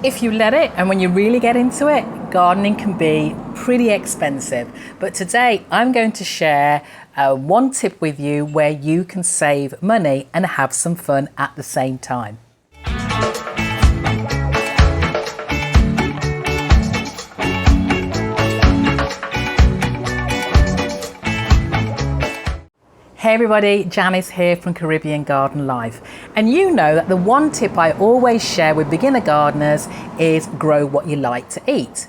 If you let it, and when you really get into it, gardening can be pretty expensive. But today I'm going to share one tip with you where you can save money and have some fun at the same time. Hey everybody, Janice here from Caribbean Garden Life. And you know that the one tip I always share with beginner gardeners is grow what you like to eat.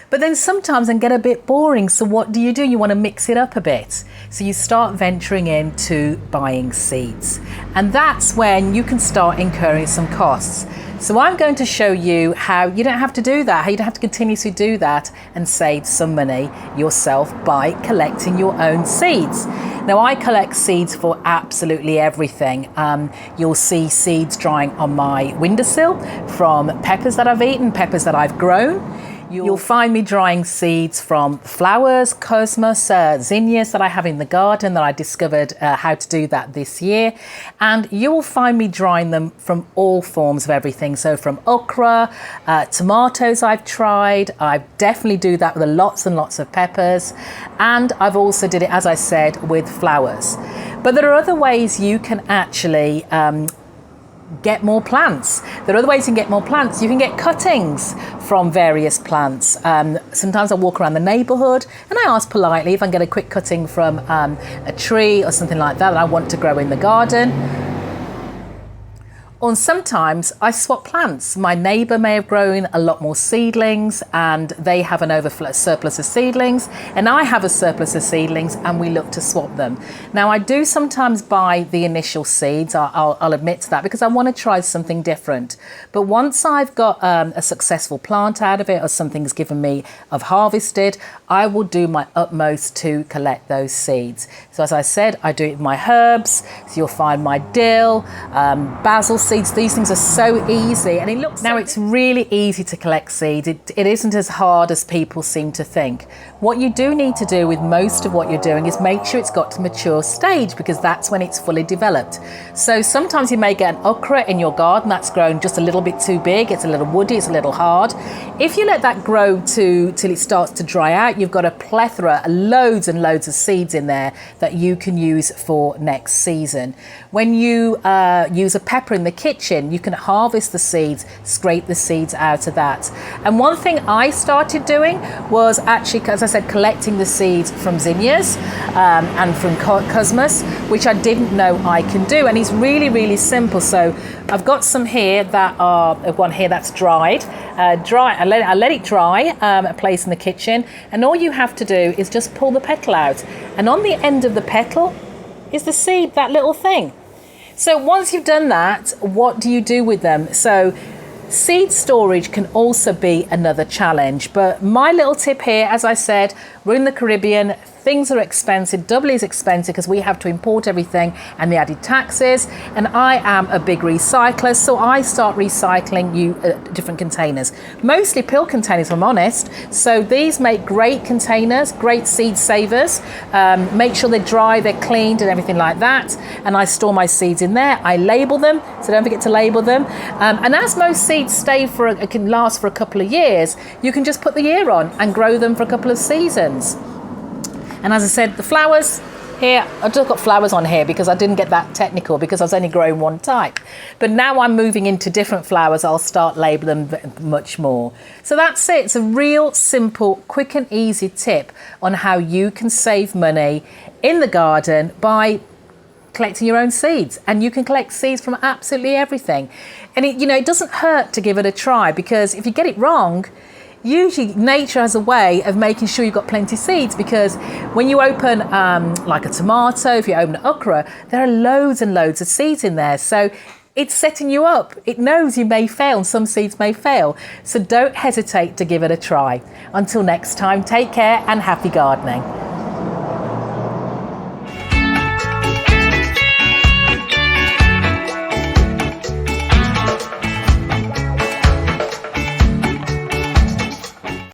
But then sometimes it can get a bit boring, so what do? You want to mix it up a bit. So you start venturing into buying seeds. And that's when you can start incurring some costs. So I'm going to show you how you don't have to do that, how you don't have to continuously do that and save some money yourself by collecting your own seeds. Now I collect seeds for absolutely everything. You'll see seeds drying on my windowsill from peppers that I've eaten, peppers that I've grown. You'll find me drying seeds from flowers, cosmos, zinnias that I have in the garden that I discovered how to do that this year. And you'll find me drying them from all forms of everything. So from okra, tomatoes I've tried. I definitely do that with lots and lots of peppers. And I've also did it, as I said, with flowers. But there are other ways you can actually get more plants. There are other ways you can get more plants. You can get cuttings from various plants. Sometimes I walk around the neighbourhood and I ask politely if I can get a quick cutting from a tree or something like that I want to grow in the garden. Or sometimes I swap plants. My neighbour may have grown a lot more seedlings and they have an surplus of seedlings, and I have a surplus of seedlings, and we look to swap them. Now I do sometimes buy the initial seeds, I'll admit to that, because I want to try something different. But once I've got a successful plant out of it or something's given me, I've harvested, I will do my utmost to collect those seeds. So as I said, I do it with my herbs. So you'll find my dill, basil seeds. These things are so easy, and it looks now it's really easy to collect seeds. It isn't as hard as people seem to think. What you do need to do with most of what you're doing is make sure it's got to mature stage, because that's when it's fully developed. So sometimes you may get an okra in your garden that's grown just a little bit too big, it's a little woody, it's a little hard. If you let that grow till it starts to dry out, you've got a plethora, loads and loads of seeds in there that you can use for next season. When you use a pepper in the kitchen, you can harvest the seeds, scrape the seeds out of that. And one thing I started doing was actually, as I said, collecting the seeds from zinnias and from cosmos, which I didn't know I can do. And it's really, really simple. So I've got some here that are, one here that's dried. I let it dry, a place in the kitchen. And all you have to do is just pull the petal out. And on the end of the petal is the seed, that little thing. So once you've done that, what do you do with them? So seed storage can also be another challenge. But my little tip here, as I said, we're in the Caribbean. Things are expensive, doubly as expensive because we have to import everything and the added taxes. And I am a big recycler, so I start recycling different containers, mostly pill containers, if I'm honest. So these make great containers, great seed savers. Make sure they're dry, they're cleaned and everything like that. And I store my seeds in there. I label them, so don't forget to label them. And as most seeds can last for a couple of years, you can just put the year on and grow them for a couple of seasons. And as I said, the flowers here, I've just got flowers on here because I didn't get that technical because I was only growing one type. But now I'm moving into different flowers, I'll start labeling them much more. So that's it. It's a real simple, quick and easy tip on how you can save money in the garden by collecting your own seeds. And you can collect seeds from absolutely everything. And it doesn't hurt to give it a try, because if you get it wrong, usually nature has a way of making sure you've got plenty of seeds, because when you open like a tomato, if you open an okra, there are loads and loads of seeds in there. So it's setting you up. It knows you may fail and some seeds may fail. So don't hesitate to give it a try. Until next time, take care and happy gardening.